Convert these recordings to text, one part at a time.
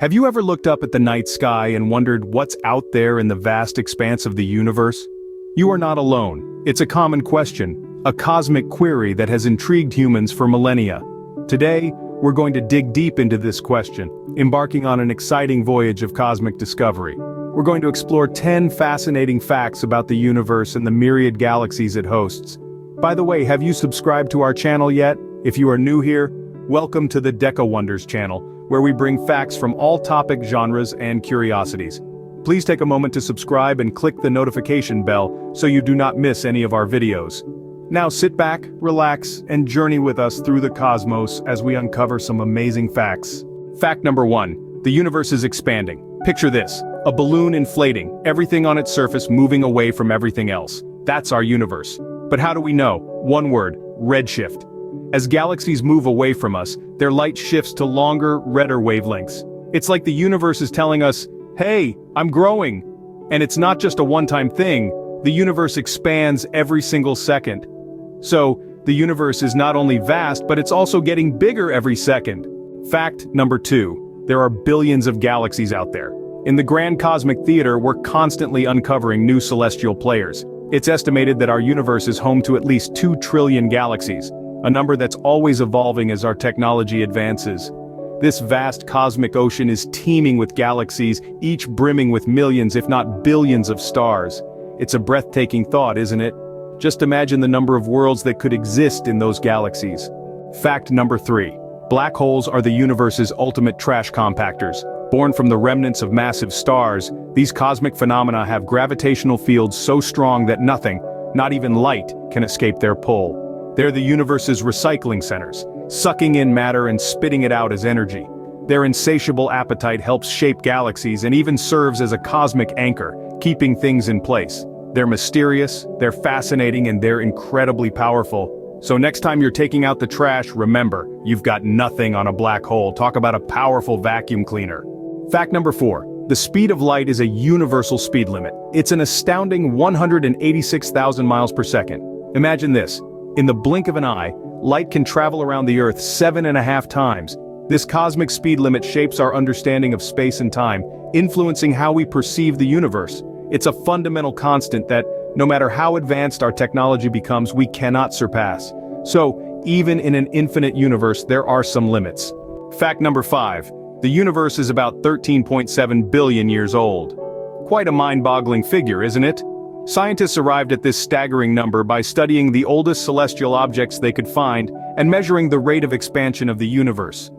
Have you ever looked up at the night sky and wondered what's out there in the vast expanse of the universe? You are not alone. It's a common question, a cosmic query that has intrigued humans for millennia. Today, we're going to dig deep into this question, embarking on an exciting voyage of cosmic discovery. We're going to explore 10 fascinating facts about the universe and the myriad galaxies it hosts. By the way, have you subscribed to our channel yet? If you are new here, welcome to the Deca Wonders channel, where we bring facts from all topic genres and curiosities. Please take a moment to subscribe and click the notification bell so you do not miss any of our videos. Now sit back, relax, and journey with us through the cosmos as we uncover some amazing facts. Fact number 1. The universe is expanding. Picture this, a balloon inflating, everything on its surface moving away from everything else. That's our universe. But how do we know? One word, redshift. As galaxies move away from us, their light shifts to longer, redder wavelengths. It's like the universe is telling us, hey, I'm growing. And it's not just a one-time thing, the universe expands every single second. So, the universe is not only vast, but it's also getting bigger every second. Fact number 2. There are billions of galaxies out there. In the grand cosmic theater, we're constantly uncovering new celestial players. It's estimated that our universe is home to at least 2 trillion galaxies, a number that's always evolving as our technology advances. This vast cosmic ocean is teeming with galaxies, each brimming with millions if not billions of stars. It's a breathtaking thought, isn't it? Just imagine the number of worlds that could exist in those galaxies. Fact number 3. Black holes are the universe's ultimate trash compactors. Born from the remnants of massive stars, these cosmic phenomena have gravitational fields so strong that nothing, not even light, can escape their pull. They're the universe's recycling centers, sucking in matter and spitting it out as energy. Their insatiable appetite helps shape galaxies and even serves as a cosmic anchor, keeping things in place. They're mysterious, they're fascinating, and they're incredibly powerful. So next time you're taking out the trash, remember, you've got nothing on a black hole. Talk about a powerful vacuum cleaner. Fact number 4. The speed of light is a universal speed limit. It's an astounding 186,000 miles per second. Imagine this. In the blink of an eye, light can travel around the Earth 7.5 times. This cosmic speed limit shapes our understanding of space and time, influencing how we perceive the universe. It's a fundamental constant that, no matter how advanced our technology becomes, we cannot surpass. So, even in an infinite universe, there are some limits. Fact number 5. The universe is about 13.7 billion years old. Quite a mind-boggling figure, isn't it? Scientists arrived at this staggering number by studying the oldest celestial objects they could find and measuring the rate of expansion of the universe.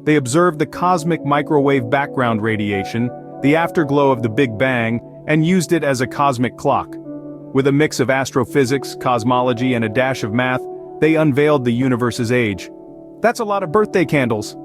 They observed the cosmic microwave background radiation, the afterglow of the Big Bang, and used it as a cosmic clock. With a mix of astrophysics, cosmology, and a dash of math, they unveiled the universe's age. That's a lot of birthday candles.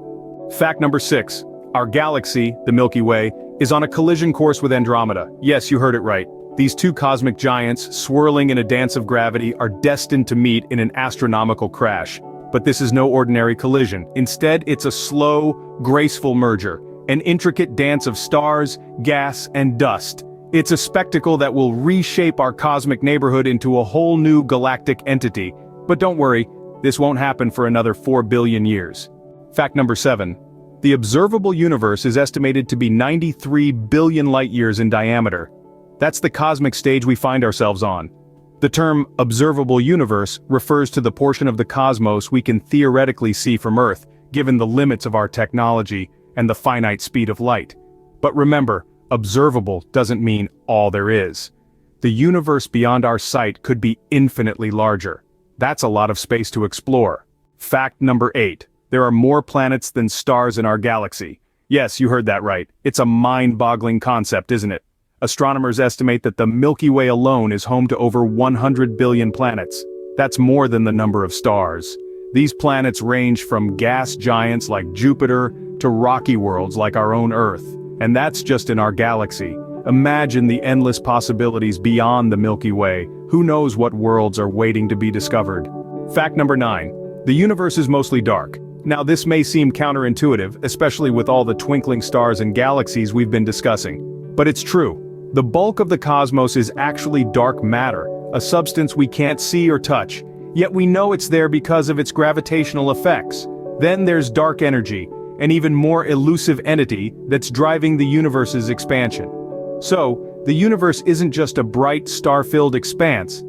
Fact number 6. Our galaxy, the Milky Way, is on a collision course with Andromeda. Yes, you heard it right. These two cosmic giants, swirling in a dance of gravity, are destined to meet in an astronomical crash. But this is no ordinary collision. Instead, it's a slow, graceful merger, an intricate dance of stars, gas, and dust. It's a spectacle that will reshape our cosmic neighborhood into a whole new galactic entity. But don't worry, this won't happen for another 4 billion years. Fact number 7. The observable universe is estimated to be 93 billion light-years in diameter. That's the cosmic stage we find ourselves on. The term observable universe refers to the portion of the cosmos we can theoretically see from Earth, given the limits of our technology and the finite speed of light. But remember, observable doesn't mean all there is. The universe beyond our sight could be infinitely larger. That's a lot of space to explore. Fact number 8. There are more planets than stars in our galaxy. Yes, you heard that right. It's a mind-boggling concept, isn't it? Astronomers estimate that the Milky Way alone is home to over 100 billion planets. That's more than the number of stars. These planets range from gas giants like Jupiter to rocky worlds like our own Earth. And that's just in our galaxy. Imagine the endless possibilities beyond the Milky Way. Who knows what worlds are waiting to be discovered? Fact number 9. The universe is mostly dark. Now this may seem counterintuitive, especially with all the twinkling stars and galaxies we've been discussing. But it's true. The bulk of the cosmos is actually dark matter, a substance we can't see or touch, yet we know it's there because of its gravitational effects. Then there's dark energy, an even more elusive entity that's driving the universe's expansion. So, the universe isn't just a bright, star-filled expanse.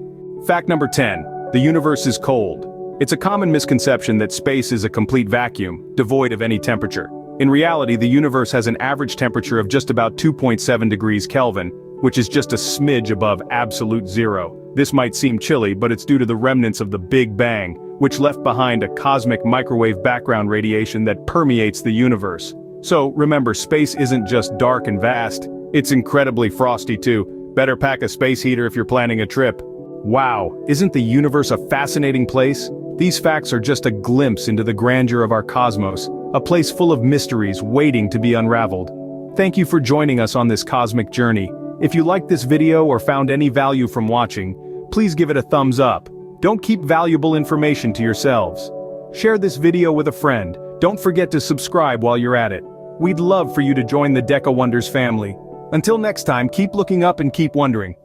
Fact number 10. The universe is cold. It's a common misconception that space is a complete vacuum, devoid of any temperature. In reality, the universe has an average temperature of just about 2.7 degrees Kelvin, which is just a smidge above absolute zero. This might seem chilly, but it's due to the remnants of the Big Bang, which left behind a cosmic microwave background radiation that permeates the universe. So, remember, space isn't just dark and vast, it's incredibly frosty too. Better pack a space heater if you're planning a trip. Wow, isn't the universe a fascinating place? These facts are just a glimpse into the grandeur of our cosmos, a place full of mysteries waiting to be unraveled. Thank you for joining us on this cosmic journey. If you liked this video or found any value from watching, please give it a thumbs up. Don't keep valuable information to yourselves. Share this video with a friend. Don't forget to subscribe while you're at it. We'd love for you to join the Deca Wonders family. Until next time, keep looking up and keep wondering.